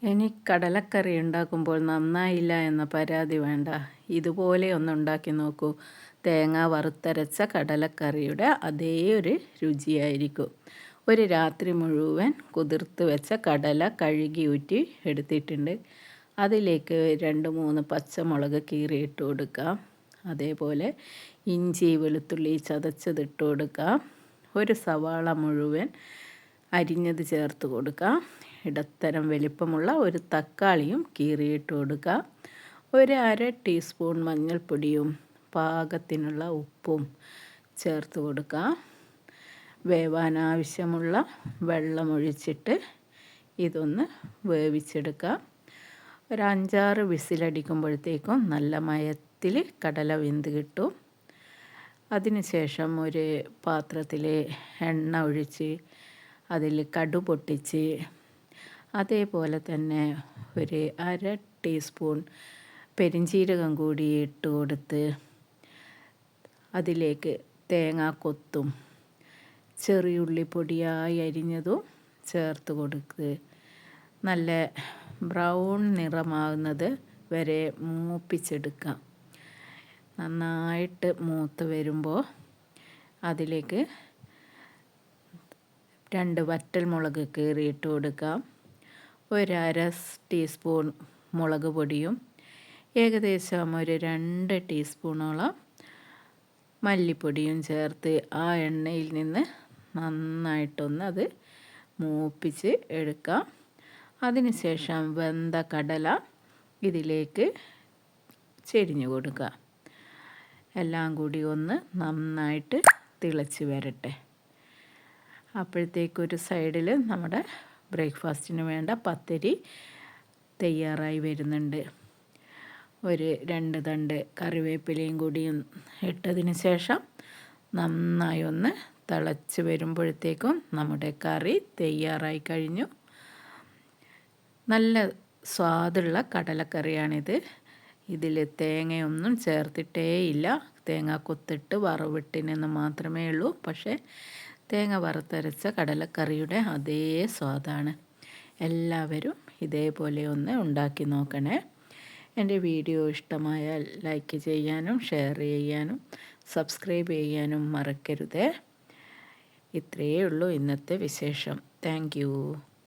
ഇനി കടലക്കറി ഉണ്ടാക്കുമ്പോൾ നന്നായില്ല എന്ന പരാതി വേണ്ട. ഇതുപോലെ ഒന്ന് ഉണ്ടാക്കി നോക്കൂ. തേങ്ങ വറുത്തരച്ച കടലക്കറിയുടെ അതേ ഒരു രുചിയായിരിക്കും. ഒരു രാത്രി മുഴുവൻ കുതിർത്ത് വെച്ച കടല കഴുകി ഊറ്റി എടുത്തിട്ടുണ്ട്. അതിലേക്ക് 2-3 പച്ചമുളക് കീറിയിട്ട് കൊടുക്കാം. അതേപോലെ ഇഞ്ചി വെളുത്തുള്ളി ചതച്ചതിട്ട് കൊടുക്കാം. ഒരു സവാള മുഴുവൻ അരിഞ്ഞത് ചേർത്ത് കൊടുക്കാം. ഇടത്തരം വലിപ്പമുള്ള ഒരു തക്കാളിയും കീറിയിട്ട് കൊടുക്കുക. ഒരു 1/2 ടീസ്പൂൺ മഞ്ഞൾപ്പൊടിയും പാകത്തിനുള്ള ഉപ്പും ചേർത്ത് കൊടുക്കുക. വേവാൻ ആവശ്യമുള്ള വെള്ളമൊഴിച്ചിട്ട് ഇതൊന്ന് വേവിച്ചെടുക്കുക. ഒരു 5-6 വിസിലടിക്കുമ്പോഴത്തേക്കും നല്ല മയത്തിൽ കടല വെന്ത് കിട്ടും. അതിനുശേഷം ഒരു പാത്രത്തിൽ എണ്ണ ഒഴിച്ച് അതിൽ കടു പൊട്ടിച്ച് അതേപോലെ തന്നെ ഒരു 1/2 ടീസ്പൂൺ പെരിഞ്ജീരകം കൂടി ഇട്ട് കൊടുത്ത് അതിലേക്ക് തേങ്ങാക്കൊത്തും ചെറിയുള്ളി പൊടിയായി അരിഞ്ഞതും ചേർത്ത് കൊടുത്ത് നല്ല ബ്രൗൺ നിറമാകുന്നത് വരെ മൂപ്പിച്ചെടുക്കാം. നന്നായിട്ട് മൂത്ത് വരുമ്പോൾ അതിലേക്ക് 2 വറ്റൽമുളക് കീറിയിട്ട് കൊടുക്കാം. ഒരു 1/2 ടീസ്പൂൺ മുളക് പൊടിയും ഏകദേശം ഒരു 2 ടീസ്പൂണോളം മല്ലിപ്പൊടിയും ചേർത്ത് ആ എണ്ണയിൽ നിന്ന് നന്നായിട്ടൊന്ന് അത് മൂപ്പിച്ച് എടുക്കാം. അതിനുശേഷം വെന്ത കടല ഇതിലേക്ക് ചെരിഞ്ഞു കൊടുക്കുക. എല്ലാം കൂടി ഒന്ന് നന്നായിട്ട് തിളച്ച് വരട്ടെ. അപ്പോഴത്തേക്കൊരു സൈഡിൽ നമ്മുടെ ബ്രേക്ക്ഫാസ്റ്റിന് വേണ്ട പത്തിരി തയ്യാറായി വരുന്നുണ്ട്. ഒരു 2 തണ്ട് കറിവേപ്പിലയും കൂടിയും ഇട്ടതിന് ശേഷം നന്നായി ഒന്ന് തിളച്ച് വരുമ്പോഴത്തേക്കും നമ്മുടെ കറി തയ്യാറായി കഴിഞ്ഞു. നല്ല സ്വാദുള്ള കടലക്കറിയാണിത്. ഇതിൽ തേങ്ങയൊന്നും ചേർത്തിട്ടേയില്ല. തേങ്ങ കൊത്തിട്ട് വറവിട്ടിനെന്ന് മാത്രമേ ഉള്ളൂ. പക്ഷേ തേങ്ങ വറുത്തരച്ച കടലക്കറിയുടെ അതേ സ്വാദാണ്. എല്ലാവരും ഇതേപോലെ ഒന്ന് ഉണ്ടാക്കി നോക്കണേ. എൻ്റെ വീഡിയോ ഇഷ്ടമായാൽ ലൈക്ക് ചെയ്യാനും ഷെയർ ചെയ്യാനും സബ്സ്ക്രൈബ് ചെയ്യാനും മറക്കരുതേ. ഇത്രയേ ഉള്ളൂ ഇന്നത്തെ വിശേഷം. താങ്ക്